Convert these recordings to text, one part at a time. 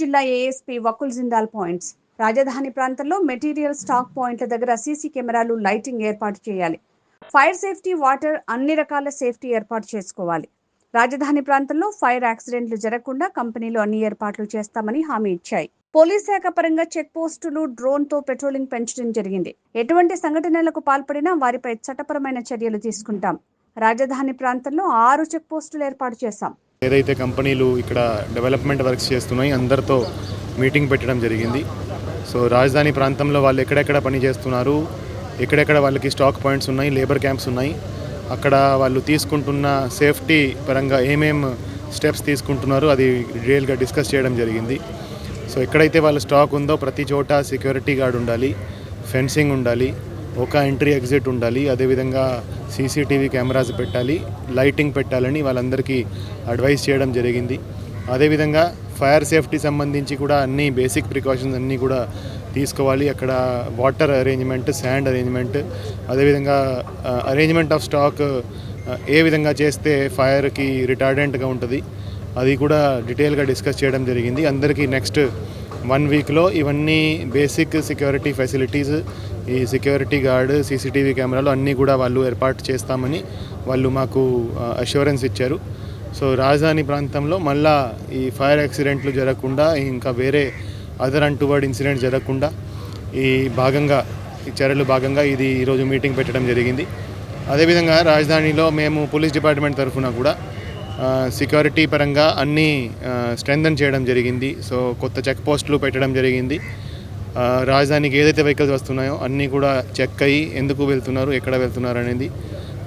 జిల్లా ASP Vakul Jindal points. రాజధాని ప్రాంతంలో మెటీరియల్ స్టాక్ పాయింట్ల దగ్గర సీసీ కెమెరాలు, లైటింగ్ ఏర్పాటు చేయాలి. ఫైర్ సేఫ్టీ, వాటర్, అన్ని రకాల సేఫ్టీ ఏర్పాటు చేసుకోవాలి. రాజధాని ప్రాంతంలో ఫైర్ యాక్సిడెంట్లు జరగకుండా కంపెనీలు అన్ని ఏర్పాట్లు చేస్తామని హామీ ఇచ్చాయి. పోలీస్ శాఖ పరంగా చెక్ పోస్టులు, డ్రోన్తో పెట్రోలింగ్ పెంచడం జరిగింది. ఎటువంటి సంఘటనలకు పాల్పడినా వారిపై చట్టపరమైన చర్యలు తీసుకుంటాం. రాజధాని ప్రాంతంలో 6 చెక్ పోస్టులు ఏర్పాటు చేశాం. ఏదైతే కంపెనీలు ఇక్కడ డెవలప్మెంట్ వర్క్స్ చేస్తున్నాయి అందరితో మీటింగ్ పెట్టడం జరిగింది. సో రాజధాని ప్రాంతంలో వాళ్ళు ఎక్కడెక్కడ పని చేస్తున్నారు, ఎక్కడెక్కడ వాళ్ళకి స్టాక్ పాయింట్స్ ఉన్నాయి, లేబర్ క్యాంప్స్ ఉన్నాయి, అక్కడ వాళ్ళు తీసుకుంటున్న సేఫ్టీ పరంగా ఏమేం స్టెప్స్ తీసుకుంటున్నారు అది రియల్గా డిస్కస్ చేయడం జరిగింది. సో ఎక్కడైతే వాళ్ళ స్టాక్ ఉందో ప్రతి చోట సెక్యూరిటీ గార్డ్ ఉండాలి, ఫెన్సింగ్ ఉండాలి, ఒక ఎంట్రీ ఎగ్జిట్ ఉండాలి, అదేవిధంగా సీసీటీవీ కెమెరాస్ పెట్టాలి, లైటింగ్ పెట్టాలని వాళ్ళందరికీ అడ్వైస్ చేయడం జరిగింది. అదేవిధంగా ఫైర్ సేఫ్టీ సంబంధించి కూడా అన్ని బేసిక్ ప్రికాషన్స్ అన్నీ కూడా తీసుకోవాలి. అక్కడ వాటర్ అరేంజ్మెంట్, శాండ్ అరేంజ్మెంట్, అదేవిధంగా అరేంజ్మెంట్ ఆఫ్ స్టాక్ ఏ విధంగా చేస్తే ఫైర్కి రిటార్డెంట్గా ఉంటుంది అది కూడా డీటెయిల్గా డిస్కస్ చేయడం జరిగింది. అందరికీ నెక్స్ట్ 1 వీక్లో ఇవన్నీ బేసిక్ సెక్యూరిటీ ఫెసిలిటీస్, ఈ సెక్యూరిటీ గార్డ్, సీసీటీవీ కెమెరాలు అన్నీ కూడా వాళ్ళు ఏర్పాటు చేస్తామని వాళ్ళు మాకు అష్యూరెన్స్ ఇచ్చారు. సో రాజధాని ప్రాంతంలో మళ్ళా ఈ ఫైర్ యాక్సిడెంట్లు జరగకుండా, ఇంకా వేరే అదర్ అన్టువర్డ్ ఇన్సిడెంట్ జరగకుండా ఈ చర్యలు భాగంగా ఇది ఈరోజు మీటింగ్ పెట్టడం జరిగింది. అదేవిధంగా రాజధానిలో మేము పోలీస్ డిపార్ట్మెంట్ తరఫున కూడా సెక్యూరిటీ పరంగా అన్నీ స్ట్రెంథన్ చేయడం జరిగింది. సో కొత్త చెక్ పోస్టులు పెట్టడం జరిగింది. రాజధానికి ఏదైతే వెహికల్స్ వస్తున్నాయో అన్నీ కూడా చెక్ అయ్యి ఎందుకు వెళ్తున్నారు, ఎక్కడ వెళ్తున్నారు అనేది.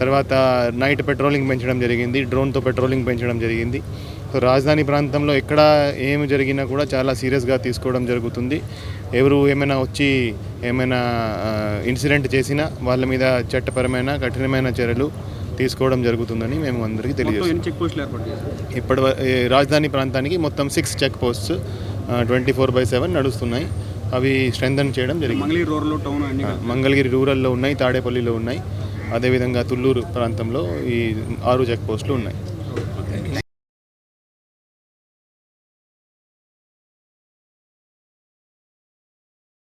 తర్వాత నైట్ పెట్రోలింగ్ పెంచడం జరిగింది, డ్రోన్తో పెట్రోలింగ్ పెంచడం జరిగింది. సో రాజధాని ప్రాంతంలో ఎక్కడ ఏమి జరిగినా కూడా చాలా సీరియస్గా తీసుకోవడం జరుగుతుంది. ఎవరు ఏమైనా వచ్చి ఏమైనా ఇన్సిడెంట్ చేసినా వాళ్ళ మీద చట్టపరమైన కఠినమైన చర్యలు తీసుకోవడం జరుగుతుందని మేము అందరికీ తెలియజేస్తాం. ఇప్పటి రాజధాని ప్రాంతానికి మొత్తం 6 చెక్ పోస్ట్స్ 24/7 నడుస్తున్నాయి. అవి స్ట్రెంథన్ చేయడం జరిగింది. మంగళగిరి రూరల్లో ఉన్నాయి, తాడేపల్లిలో ఉన్నాయి, అదేవిధంగా తుళ్ళూరు ప్రాంతంలో ఈ 6 చెక్ పోస్టులు ఉన్నాయి.